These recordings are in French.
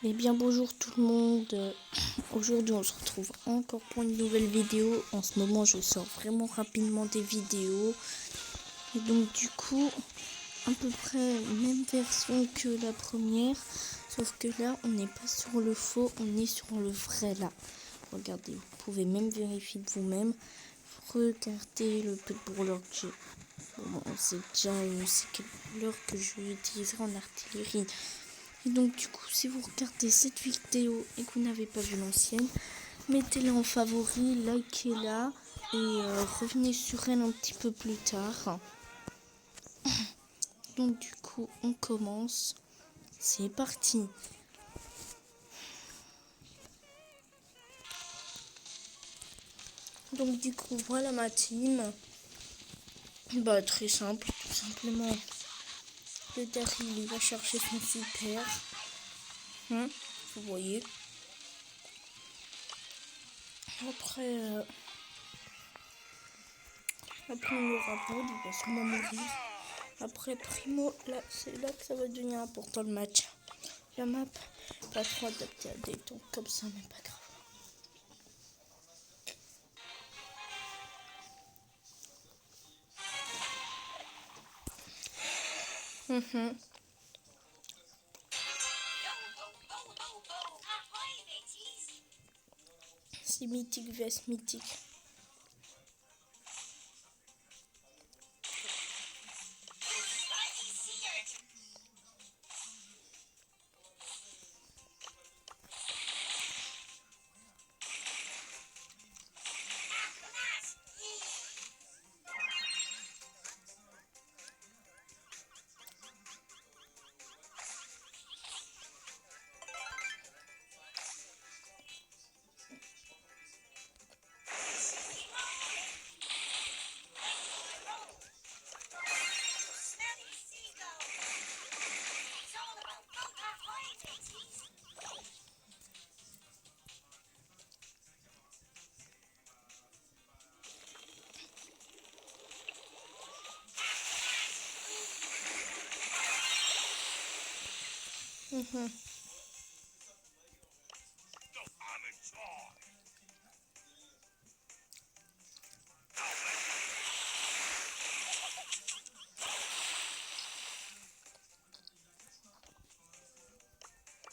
Eh bien bonjour tout le monde, aujourd'hui on se retrouve encore pour une nouvelle vidéo. En ce moment je sors vraiment rapidement des vidéos. Et donc du coup, à peu près même version que la première. Sauf que là on n'est pas sur le faux, on est sur le vrai là. Regardez, vous pouvez même vérifier de vous-même. Regardez le peu de brûleur que j'ai. Bon, c'est déjà l'heure que je utiliserai en artillerie. Et donc du coup, si vous regardez cette vidéo et que vous n'avez pas vu l'ancienne, mettez-la en favori, likez-la et revenez sur elle un petit peu plus tard. Donc du coup, on commence. C'est parti. Donc du coup, voilà ma team. Bah très simple, tout simplement. Le Daryl, il va chercher son super. Vous voyez. Après on aura Bold, il va sûrement mourir. Après Primo, là c'est là que ça va devenir important le match. La map, pas trop adaptée à des temps comme ça, mais pas grave. C'est mythique vs mythique.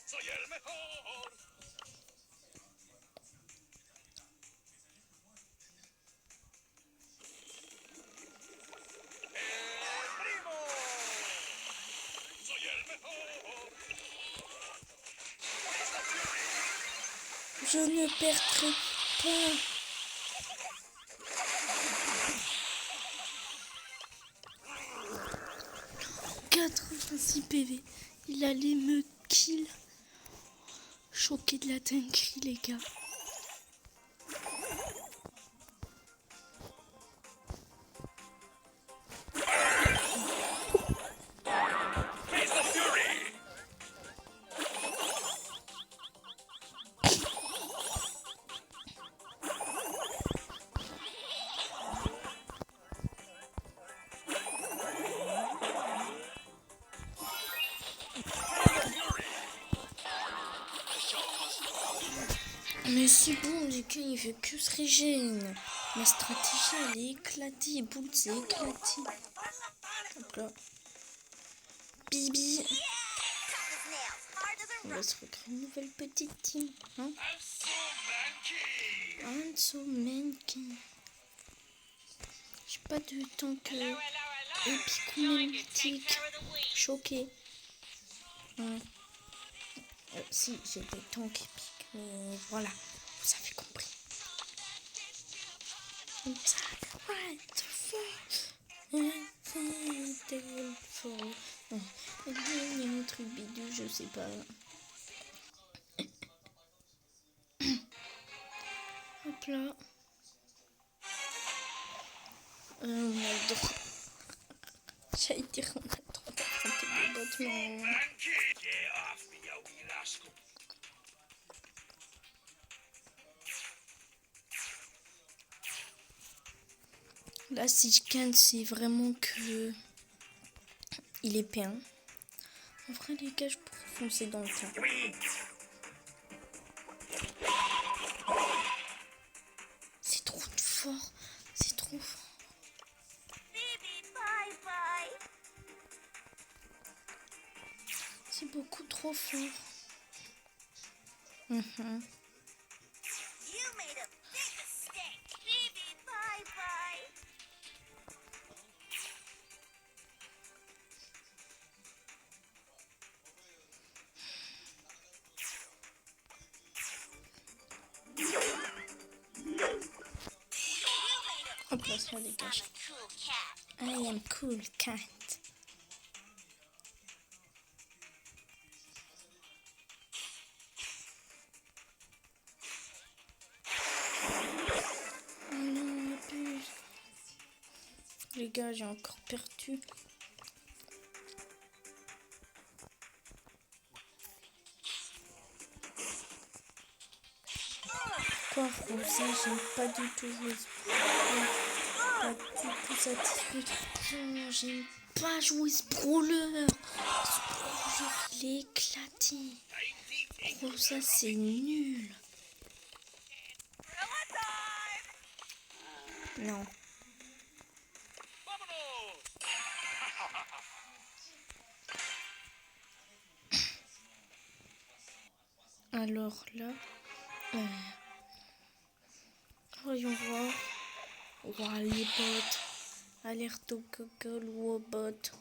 Soy el mejor. El primo. Soy el mejor. Je ne perdrai pas. 86 PV. Il allait me kill. Choqué de la dinguerie, les gars. Face the fury. Mais c'est bon, les gars, il veut que se régène. Ma stratégie, elle est éclatée. Boule, c'est éclaté. Hop là. Bibi. On va se recréer une nouvelle petite team. Hein? Hanso Menki. J'ai pas de tank épique ou même mythique. Choqué. Si, j'ai des tanks épiques. Mais voilà, vous avez compris. Il y a un truc bidou, je sais pas. Hop là. On a le droit. J'allais dire on a le droit d'affronter des bots, mais... Là, si je gagne, c'est vraiment que... Il est P1. En vrai, les gars, je pourrais foncer dans le temps. fort. C'est trop fort. C'est beaucoup trop fort. Hop là, ça dégage. I am cool cat. Oh non, abuse. Les gars, j'ai encore perdu. Quoi, Rosa, j'aime pas du tout jouer ce brawler. Pas du tout satisfait. Non, j'aime pas jouer ce brawler. Ce brawler, il est éclaté. Rosa, c'est nul. Non. Vámonos! Alors là, voyons voir. Ouah, les bots. Alerte au Google ou au bot.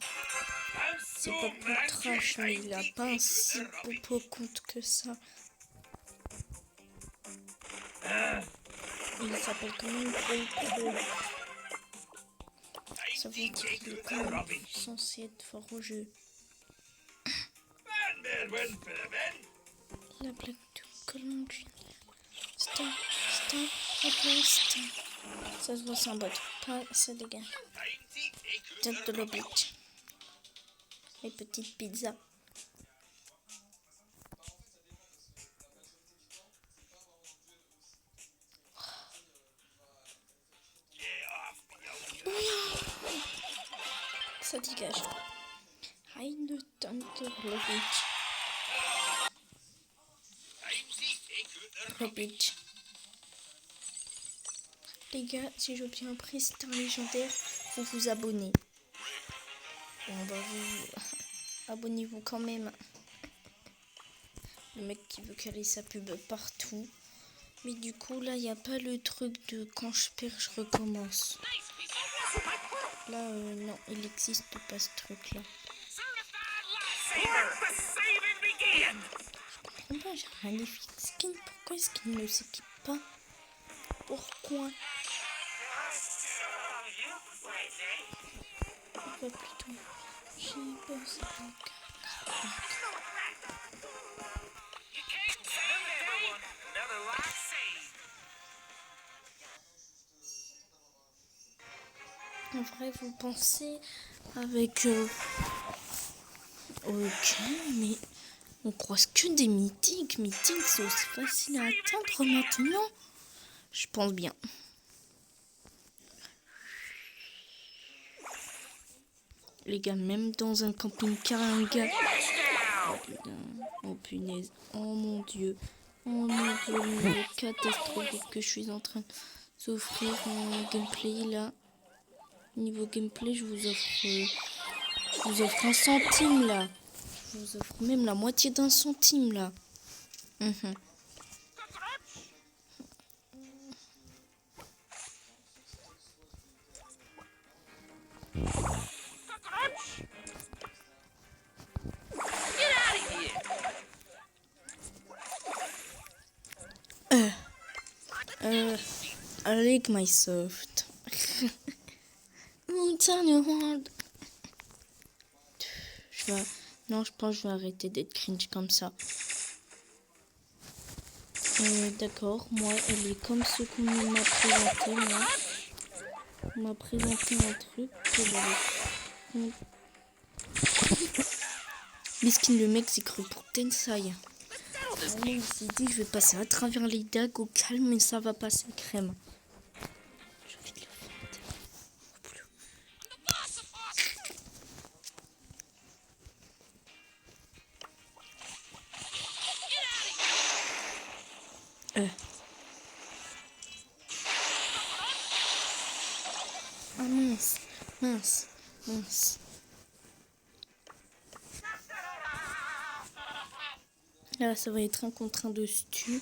C'est pas plus trash, mais il a pas un si beau compte que ça. Il s'appelle quand même Pro. Ça veut dire qu'il est quand même censé être fort au jeu. La blague de comment que stop, ok, stop. Ça se voit sans bot. Pas ça dégage. Tête de l'oblige. Les petites pizzas. Ça dégage. Hide Thunder Lobich. Lobich. Les gars, si j'obtiens un prix Star légendaire, vous vous abonnez. Bon bah vous abonnez-vous quand même. Le mec qui veut caler sa pub partout. Mais du coup là il n'y a pas le truc de quand je perds je recommence. Là non, il n'existe pas ce truc là. Je comprends pas, j'ai un magnifique skin. Pourquoi est-ce qu'il ne s'équipe pas? Pourquoi? Pourquoi plutôt? J'ai bossé donc. En vrai, vous pensez avec... Ok, mais on croise que des mythiques. Mythiques, c'est aussi facile à atteindre maintenant. Je pense bien. Les gars, même dans un camping-car, un gars... Oh putain, oh punaise, oh mon dieu. Oh mon dieu, le catastrophique que je suis en train de s'offrir en gameplay là. Niveau gameplay, je vous offre un centime là. Je vous offre même la moitié d'un centime là. I like my soft. Non, je pense que je vais arrêter d'être cringe comme ça. D'accord, moi, elle est comme ce qu'on m'a présenté, moi. On m'a présenté un truc que j'avais... Miskin, le mec s'est cru pour Tensai. Il s'est dit, je vais passer à travers les dagues au calme, mais ça va passer crème. J'ai envie de le Mince, mince. Là, ça va être un contre un de Stu.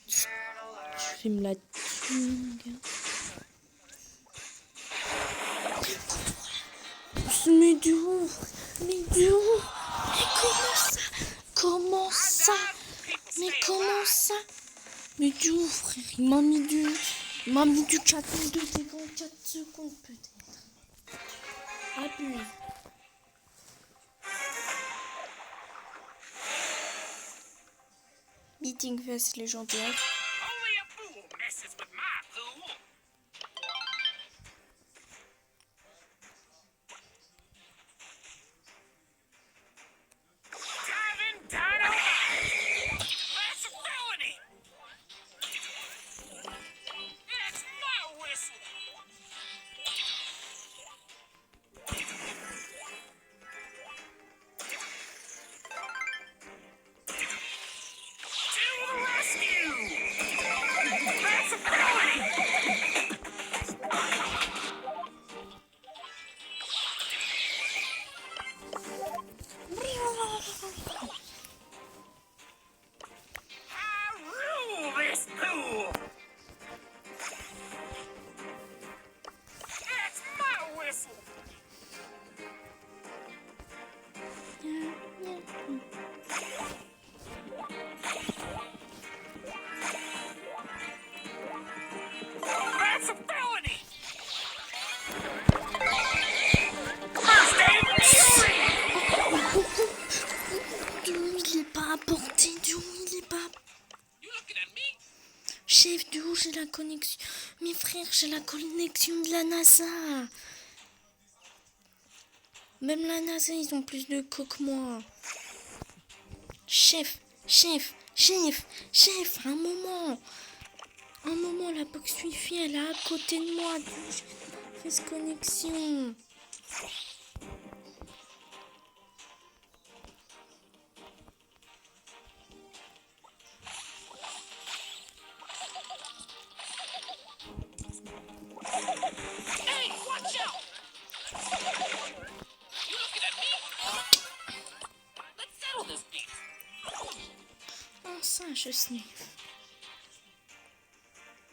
Je vais me la tuer. Mais du où? Mais du où? Mais comment ça? Comment ça? Mais comment ça? Mais du où, frère? Il m'a mis du 4 secondes peut-être. Abuse. Meeting Fest légendaire. Only a fool messes with my pool. Diving dynamite! That's a felony! It's my whistle! To the rescue! That's a felony! I rule this pool! It's my whistle! That's a felony! First aid fury! Du où il est pas apporté? Du où il est pas? You looking at me? Chef, du où j'ai la connexion? Mes frères, j'ai la connexion de la NASA. Même la NASA, ils ont plus de co que moi. Chef, un moment, la box Wi-Fi, elle est à côté de moi. Fais cette connexion. Hey, watch out! You looking at me? Let's settle this beef. Oh, ça, je sniff.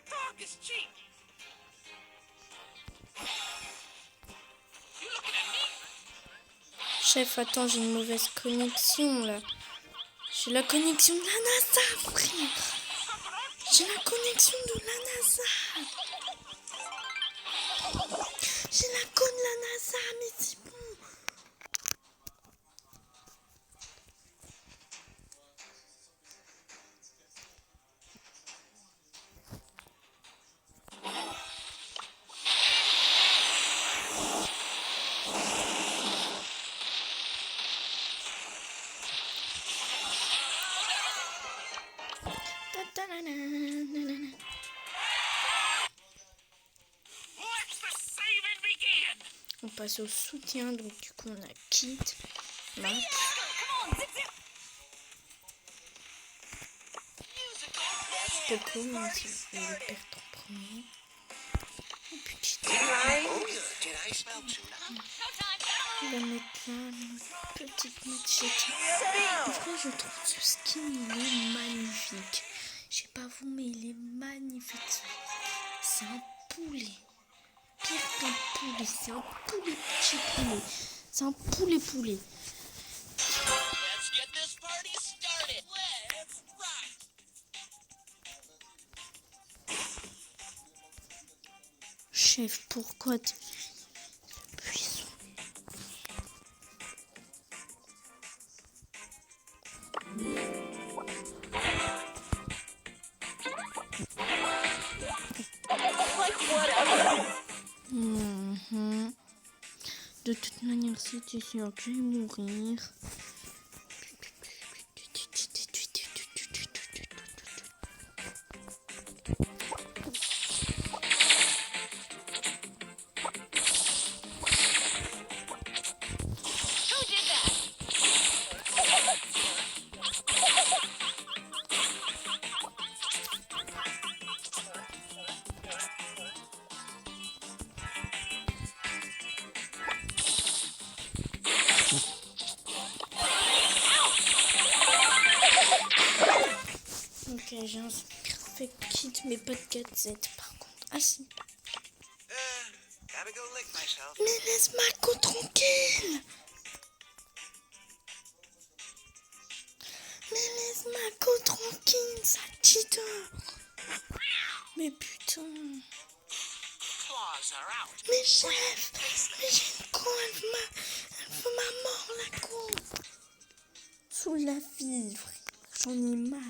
Talk is cheap. You looking at me? Chef, attends, j'ai une mauvaise connexion, là. J'ai la connexion de la NASA, frère. J'ai la connexion de la NASA. J'ai la conne de la NASA, mais c'est bon. Let the saving begin. On passe au soutien, donc du coup on a Kit, Max. Come on, zip zip. Musical. Poco, même si il le perd en premier. Et puis Kit. Did I smell tuna? On va mettre là notre petite machette. En vrai, je trouve ce skin, il est magnifique. Je sais pas vous, mais il est magnifique. C'est un poulet. Pire qu'un poulet. C'est un poulet petit poulet. C'est un poulet. Let's get this party started. Let's rock. Chef, pourquoi tu... Puissant. De toute manière, c'était sûr que je vais mourir. Who did that? Ok, j'ai un perfect kit, mais pas de gadget par contre. Ah si. Gotta go lick myself. Mais laisse Mako tranquille. Mais laisse Mako tranquille, ça cheater. Mais putain. Claws are out. Mais chef, mais j'ai une con, elle veut ma mort, la con. Sous la vivre, j'en ai marre.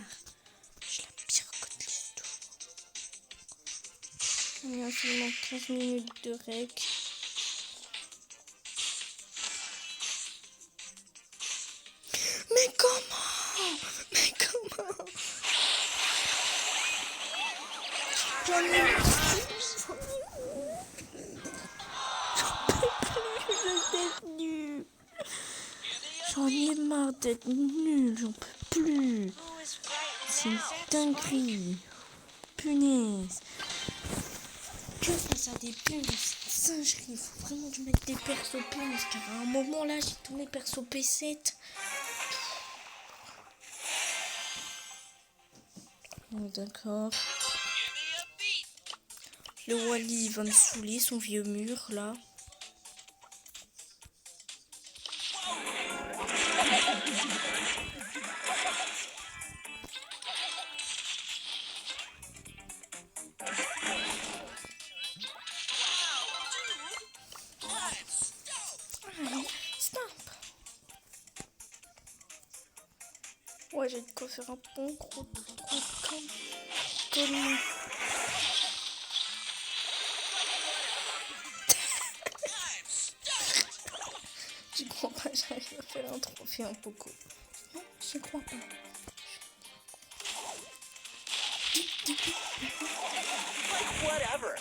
Je la pire que de l'histoire. On a seulement 15 minutes de rec. Mais comment? Mais comment? J'en ai marre. J'en ai marre d'être nul, j'en peux plus. C'est une dinguerie. Punaise. Que face à des pubs, c'est une singerie. Il faut vraiment que je mette des persos P11 car à un moment là, j'ai tous mes persos P7. Oh, d'accord. Le Wally va me saouler, son vieux mur là. Allez, stop. Ouais, j'ai de quoi faire un bon gros truc comme... J'y crois pas, j'arrive à faire un trophée un Poco. Non, j'y crois pas. Whatever.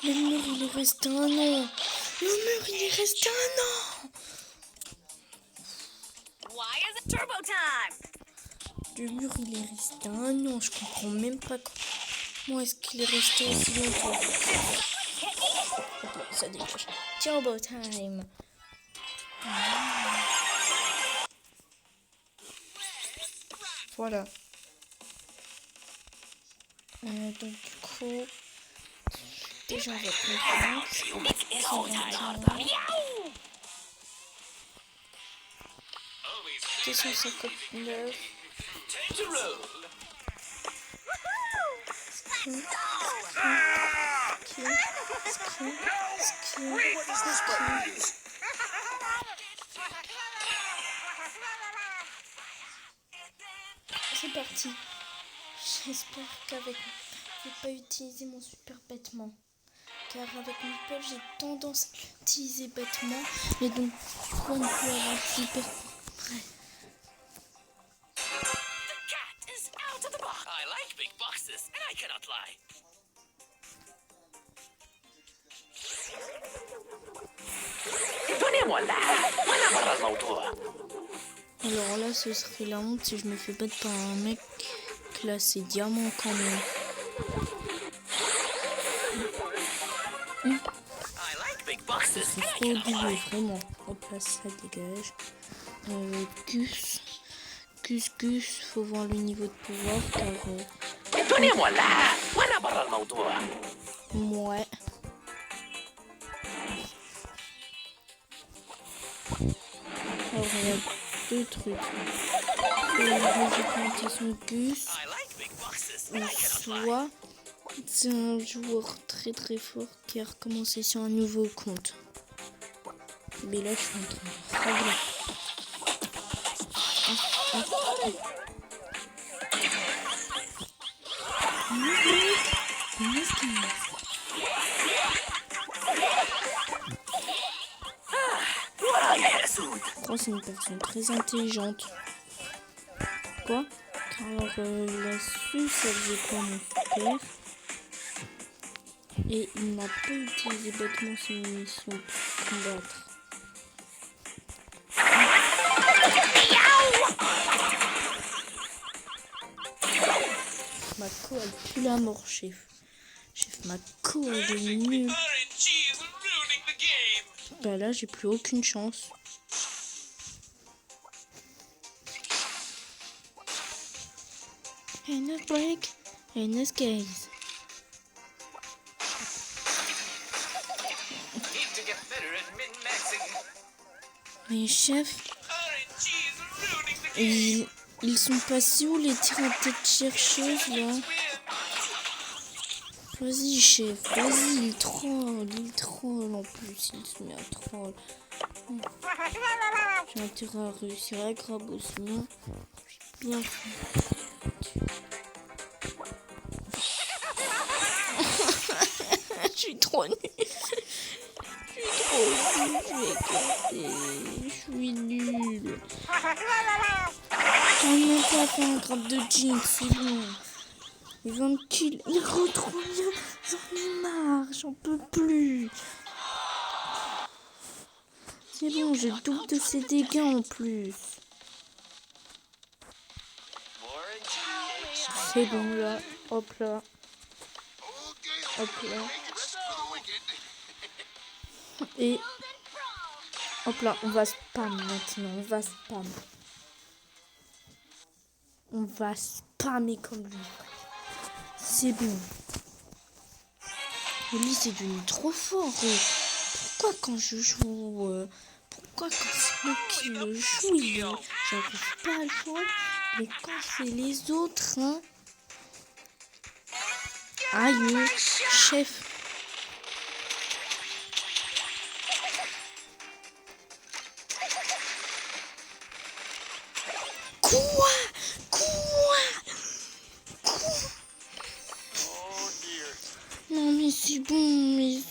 Le mur, il est resté un an. Le mur, il est resté un an. Why is it turbo time? Le mur, il est resté un an. Je comprends même pas comment est-ce qu'il est resté aussi longtemps. Ok, ça décroche. Turbo time. Voilà. Donc du coup, déjà on va prendre 259. C'est parti. J'espère qu'avec je vais pas utiliser mon super bêtement. Car avec mon pelle, j'ai tendance à l'utiliser bêtement. Mais donc, du coup, on peut avoir super prêt. The cat is out of the box. I like big boxes, and I cannot lie. Donnez-moi là. Voilà برا الموضوع. Alors là, ce serait la honte si je me fais battre par un mec classé diamant quand même. I like big boxes, C'est and I trop cannot doué, lie. vraiment. Hop là, ça dégage. Gus, faut voir le niveau de pouvoir car دوني-moi là. وانا برا الموضوع. ouais. Alors il y a deux trucs. J'ai son Gus, I like big boxes, ou and I cannot lie. soit c'est un joueur très fort qui a recommencé sur un nouveau compte. Mais là je suis en train de régler. ورايا يا اسود. Je crois que c'est une personne très intelligente. Quoi? Alors il a su ça faisait quoi mon super. Et il n'a pas utilisé bêtement ses munitions pour combattre. co, elle pue la mort, chef. Chef, ma co, elle est nulle. RNG is ruining the game. Bah là, j'ai plus aucune chance. And a break, and a skates. Need to get better at min-maxing. Mais chef, RNG is ruining the game. ils sont passés où les tirs à tête chercheuse là? Vas-y chef, vas-y, il troll en plus, il se met à troll. J'ai intérêt à réussir à grabo, sinon j'ai bien fait. Je suis trop nulle. Je suis nulle. J'en ai pas fait un grab de jeans, c'est bon. Les 20 kills, il retrouve bien. J'en ai marre, j'en peux plus. C'est bon, j'ai le double de ses dégâts en plus. C'est bon là, hop là. Hop là. Et hop là, on va spam maintenant, on va spam. On va spammer comme lui. C'est bon. Mais lui, c'est devenu trop fort. Pourquoi quand je joue... pourquoi quand c'est moi qui le joue, j'arrive pas à le jouer. Mais quand c'est les autres, hein... Aïe, chef. Quoi? Non mais c'est bon, mais...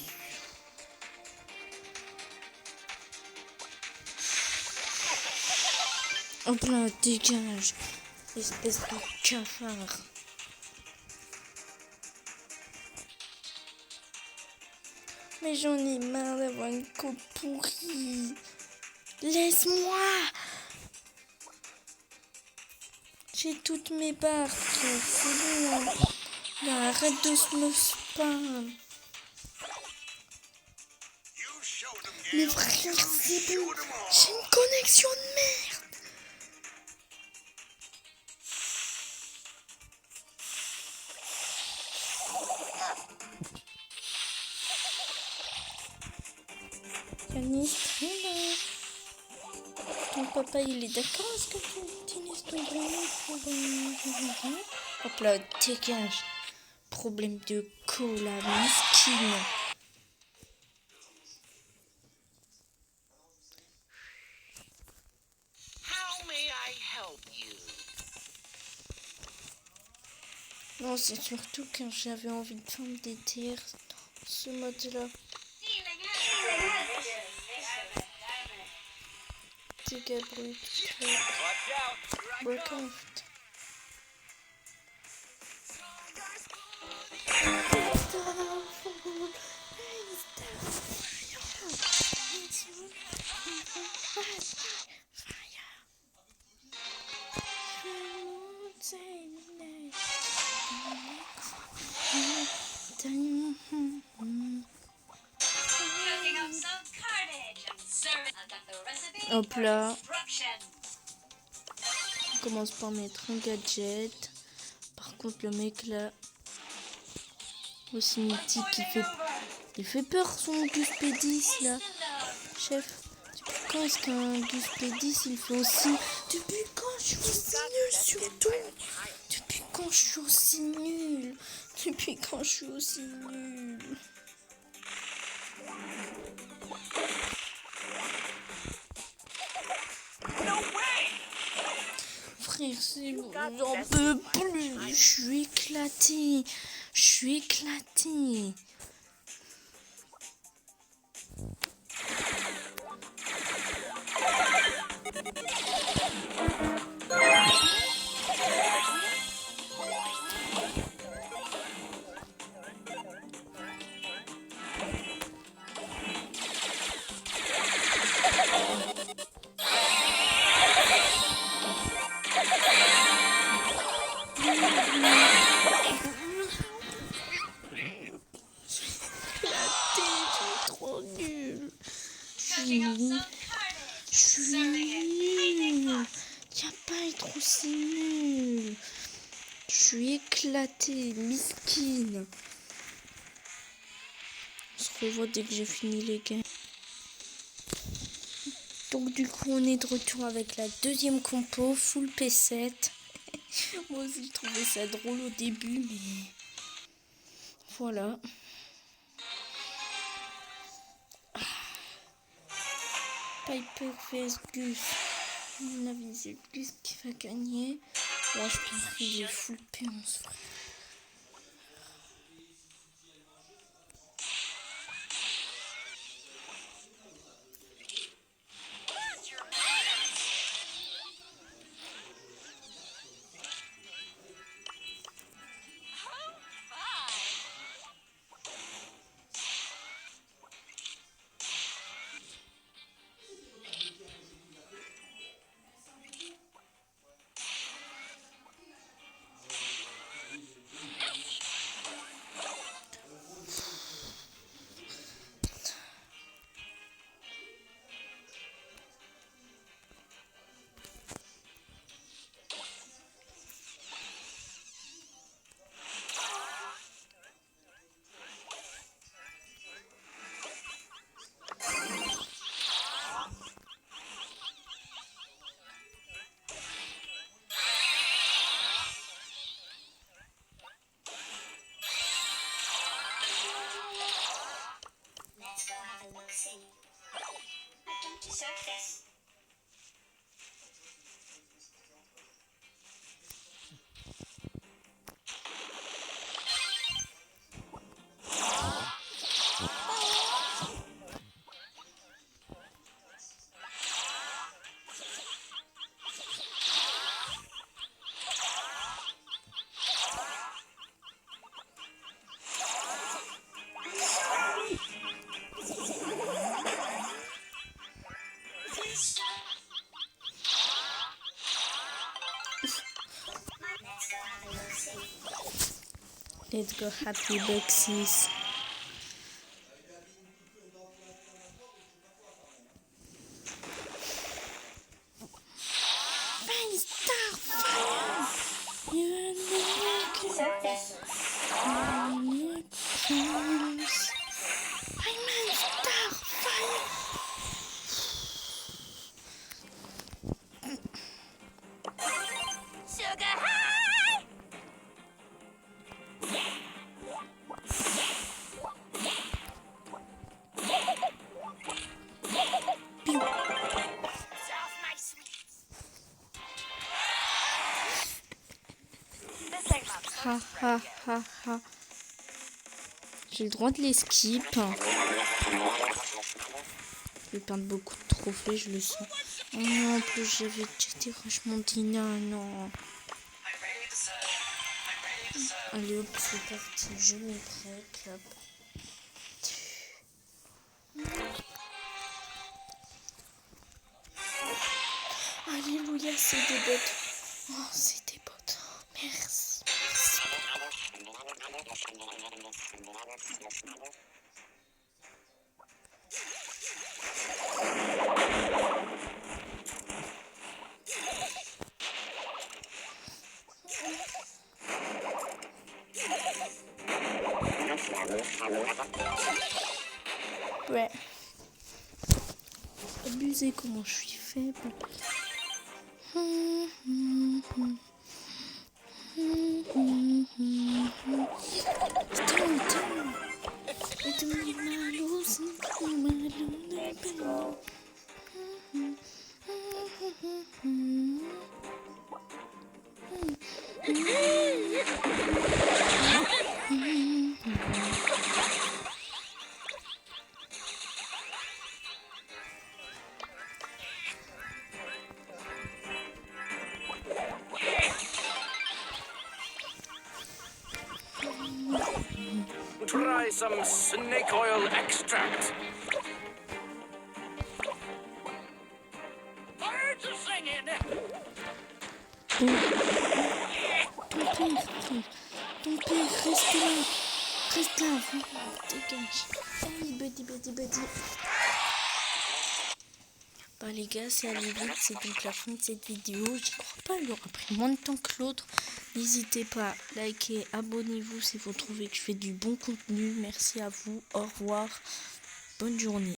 Hop là, dégage. Espèce de cafard. Mais j'en ai marre d'avoir une coupe pourrie. Laisse-moi. J'ai toutes mes barres. C'est bon. Là, arrête de me spam. Mais frère, c'est bon. J'ai une connexion de merde. Yanis, ton papa il est d'accord à ce que tu utilises ton grenade pour... Hop là, dégage. Problème de cola, mesquine. How may I help you? Non, c'est surtout quand j'avais envie de faire des TR dans ce mode-là. Dégâts bruts. Breakout. Hop là. On commence par mettre un gadget. Par contre le mec là aussi mythique, il fait peur son Gus P10 là. Chef, depuis quand est-ce qu'un Gus P10 il fait aussi... Depuis quand je suis aussi nul surtout? Depuis quand je suis aussi nul? Depuis quand je suis aussi nul? Frère, c'est bon, j'en peux plus. Je suis éclatée. Je suis éclatée. trop si nul. Je suis éclatée, miskine. On se revoit dès que j'ai fini les games. Donc du coup on est de retour avec la deuxième compo, full P7. Moi aussi je trouvais ça drôle au début, mais voilà. Piper vs Gus. À mon avis c'est Gus qui va gagner. Moi je pense qu'il est full P11 frère. Let's go happy Bexis. Ha ha ha ha. J'ai le droit de les skip. Je vais perdre beaucoup de trophées, je le sens. Oh non, en plus j'avais jeté franchement Dina, non. Allez hop, c'est parti, je me prête là. Alléluia, c'est des bots. Oh, c'est des bots. Merci. Ouais. Abusé comment je suis faible. Try some snake oil extract. Birds are singing. Ton père, reste là. Reste là, dégage. Allez, buddy. Bah les gars, c'est allé vite, c'est donc la fin de cette vidéo. J'y crois pas, elle aura pris moins de temps que l'autre. N'hésitez pas, likez, abonnez-vous si vous trouvez que je fais du bon contenu. Merci à vous, au revoir, bonne journée.